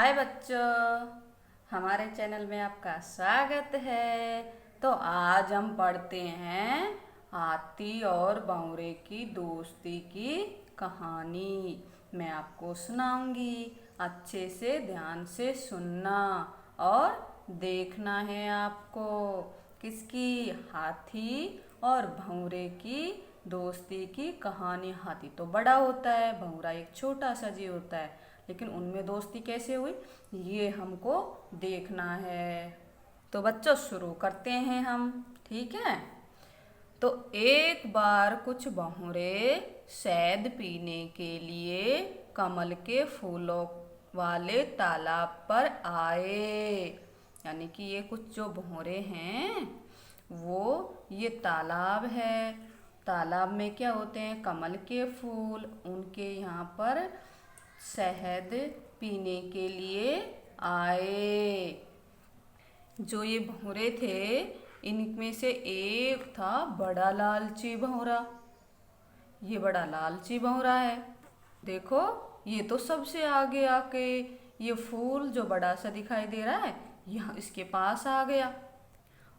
हाय बच्चों, हमारे चैनल में आपका स्वागत है। तो आज हम पढ़ते हैं हाथी और भौरे की दोस्ती की कहानी। मैं आपको सुनाऊंगी, अच्छे से ध्यान से सुनना और देखना है आपको। किसकी? हाथी और भौरे की दोस्ती की कहानी। हाथी तो बड़ा होता है, भौरा एक छोटा सा जीव होता है, लेकिन उनमें दोस्ती कैसे हुई ये हमको देखना है। तो बच्चों शुरू करते हैं हम, ठीक है। तो एक बार कुछ भौरे शहद पीने के लिए कमल के फूलों वाले तालाब पर आए। यानी कि ये कुछ जो भौरे हैं वो ये तालाब है। तालाब में क्या होते हैं? कमल के फूल। उनके यहाँ पर शहद पीने के लिए आए। जो ये भौरे थे इनमें से एक था बड़ा लालची भौरा। ये बड़ा लालची भौरा है। देखो, ये तो सबसे आगे आके ये फूल जो बड़ा सा दिखाई दे रहा है यहाँ इसके पास आ गया।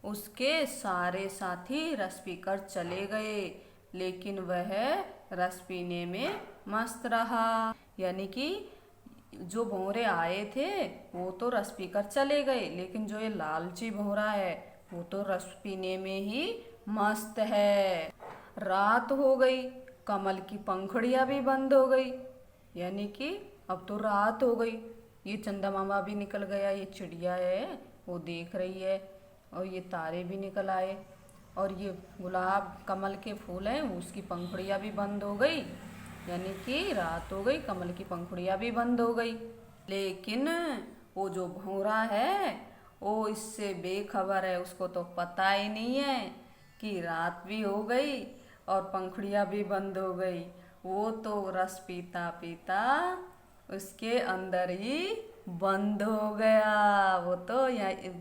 उसके सारे साथी रस पीकर चले गए, लेकिन वह रस पीने में मस्त रहा। यानी कि जो भौरे आए थे वो तो रस पीकर चले गए, लेकिन जो ये लालची भौरा है वो तो रस पीने में ही मस्त है। रात हो गई, कमल की पंखुड़ियाँ भी बंद हो गई। यानी कि अब तो रात हो गई। ये चंदा मामा भी निकल गया, ये चिड़िया है वो देख रही है, और ये तारे भी निकल आए, और ये गुलाब कमल के फूल हैं उसकी पंखुड़ियाँ भी बंद हो गई। यानी कि रात हो गई, कमल की पंखुड़ियाँ भी बंद हो गई। लेकिन वो जो भौरा है वो इससे बेखबर है। उसको तो पता ही नहीं है कि रात भी हो गई और पंखुड़ियाँ भी बंद हो गई। वो तो रस पीता पीता उसके अंदर ही बंद हो गया। वो तो यहाँ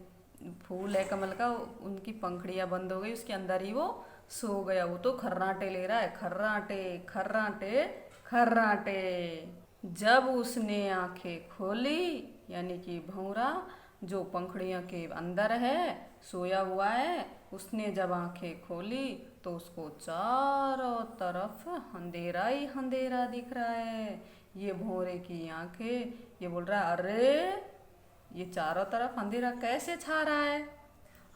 फूल है कमल का, उनकी पंखुड़ियाँ बंद हो गई, उसके अंदर ही वो सो गया। वो तो खर्राटे ले रहा है, खर्राटे खर्राटे खर्राटे। जब उसने आंखें खोली, यानी कि भौरा जो पंखुड़ियों के अंदर है सोया हुआ है, उसने जब आंखें खोली तो उसको चारों तरफ अंधेरा ही अंधेरा दिख रहा है। ये भौरे की आंखें, ये बोल रहा है अरे ये चारों तरफ अंधेरा कैसे छा रहा है?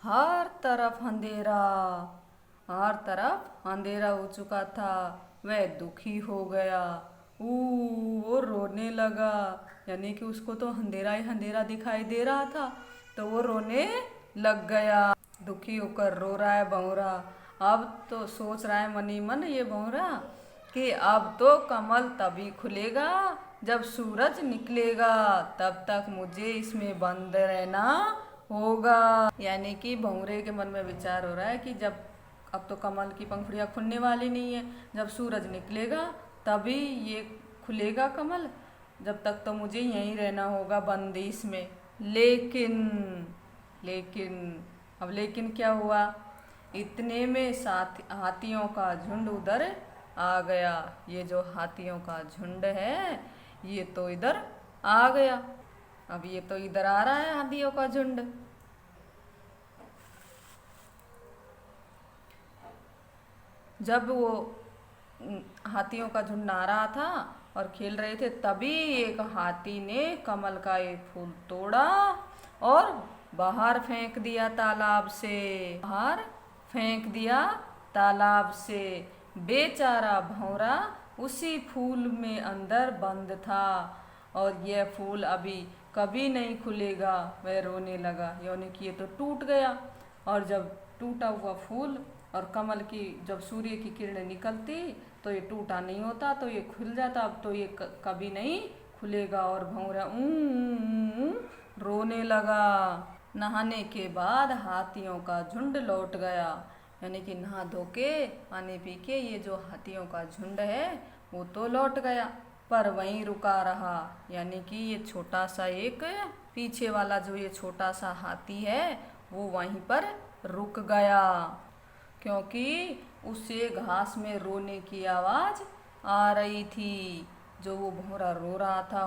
हर तरफ अंधेरा, हर तरफ अंधेरा हो चुका था। वह दुखी हो गया। वो रोने लगा। यानी कि उसको तो अंधेरा ही अंधेरा दिखाई दे रहा था, तो वो रोने लग गया। दुखी होकर रो रहा है भौरा। अब तो सोच रहा है मन ही मन ये भौरा कि अब तो कमल तभी खुलेगा जब सूरज निकलेगा, तब तक मुझे इसमें बंद रहना होगा। यानी कि भौरे के मन में विचार हो रहा है कि जब अब तो कमल की पंखुड़ियाँ खुलने वाली नहीं है, जब सूरज निकलेगा तभी ये खुलेगा कमल, जब तक तो मुझे यहीं रहना होगा बंदिश में। लेकिन अब लेकिन क्या हुआ? इतने में साथ हाथियों का झुंड उधर आ गया। ये जो हाथियों का झुंड है ये तो इधर आ गया। अब ये तो इधर आ रहा है हाथियों का झुंड। जब वो हाथियों का झुंड आ रहा था और खेल रहे थे, तभी एक हाथी ने कमल का एक फूल तोड़ा और बाहर फेंक दिया तालाब से। बाहर फेंक दिया तालाब से। बेचारा भौरा उसी फूल में अंदर बंद था, और यह फूल अभी कभी नहीं खुलेगा। वह रोने लगा, यानी कि ये तो टूट गया। और जब टूटा हुआ फूल और कमल की जब सूर्य की किरणें निकलती तो ये टूटा नहीं होता, तो ये खुल जाता। अब तो ये कभी नहीं खुलेगा। और भौरा रोने लगा। नहाने के बाद हाथियों का झुंड लौट गया। यानी कि नहा धो के पानी पी के ये जो हाथियों का झुंड है वो तो लौट गया, पर वहीं रुका रहा। यानी कि ये छोटा सा एक पीछे वाला जो ये छोटा सा हाथी है वो वहीं पर रुक गया, क्योंकि उसे घास में रोने की आवाज़ आ रही थी। जो वो भौरा रो रहा था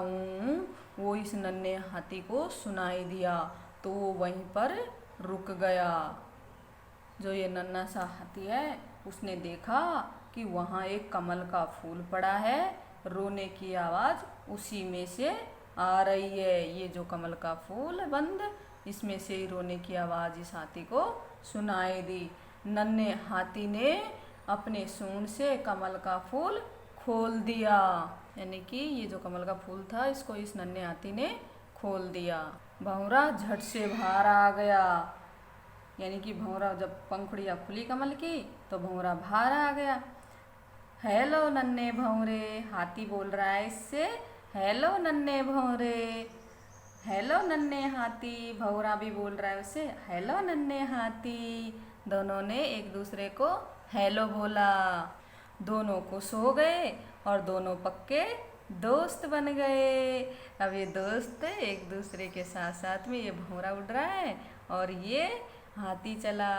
वो इस नन्हे हाथी को सुनाई दिया, तो वो वहीं पर रुक गया। जो ये नन्हा सा हाथी है उसने देखा कि वहाँ एक कमल का फूल पड़ा है, रोने की आवाज़ उसी में से आ रही है। ये जो कमल का फूल है बंद, इसमें से ही रोने की आवाज़ इस हाथी को सुनाई दी। नन्हे हाथी ने अपने सूंड से कमल का फूल खोल दिया, यानी कि ये जो कमल का फूल था इसको इस नन्हे हाथी ने खोल दिया। भंवरा झट से बाहर आ गया, यानी कि भंवरा जब पंखुड़ियाँ खुली कमल की तो भंवरा बाहर आ गया। हेलो नन्हे भंवरे, हाथी बोल रहा है इससे। हेलो नन्हे भंवरे, हेलो नन्हे हाथी। भंवरा भी बोल रहा है उसे, हेलो नन्हे हाथी। दोनों ने एक दूसरे को हेलो बोला। दोनों खुश हो गए और दोनों पक्के दोस्त बन गए। अब ये दोस्त एक दूसरे के साथ साथ में, ये भंवरा उड़ रहा है और ये हाथी चला,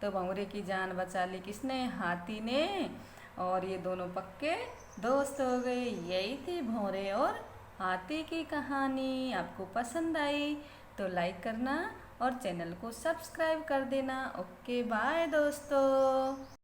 तो भंवरे की जान बचा ली किसने? हाथी ने। और ये दोनों पक्के दोस्त हो गए। यही थी भंवरे और हाथी की कहानी। आपको पसंद आई तो लाइक करना और चैनल को सब्सक्राइब कर देना। ओके बाय दोस्तों।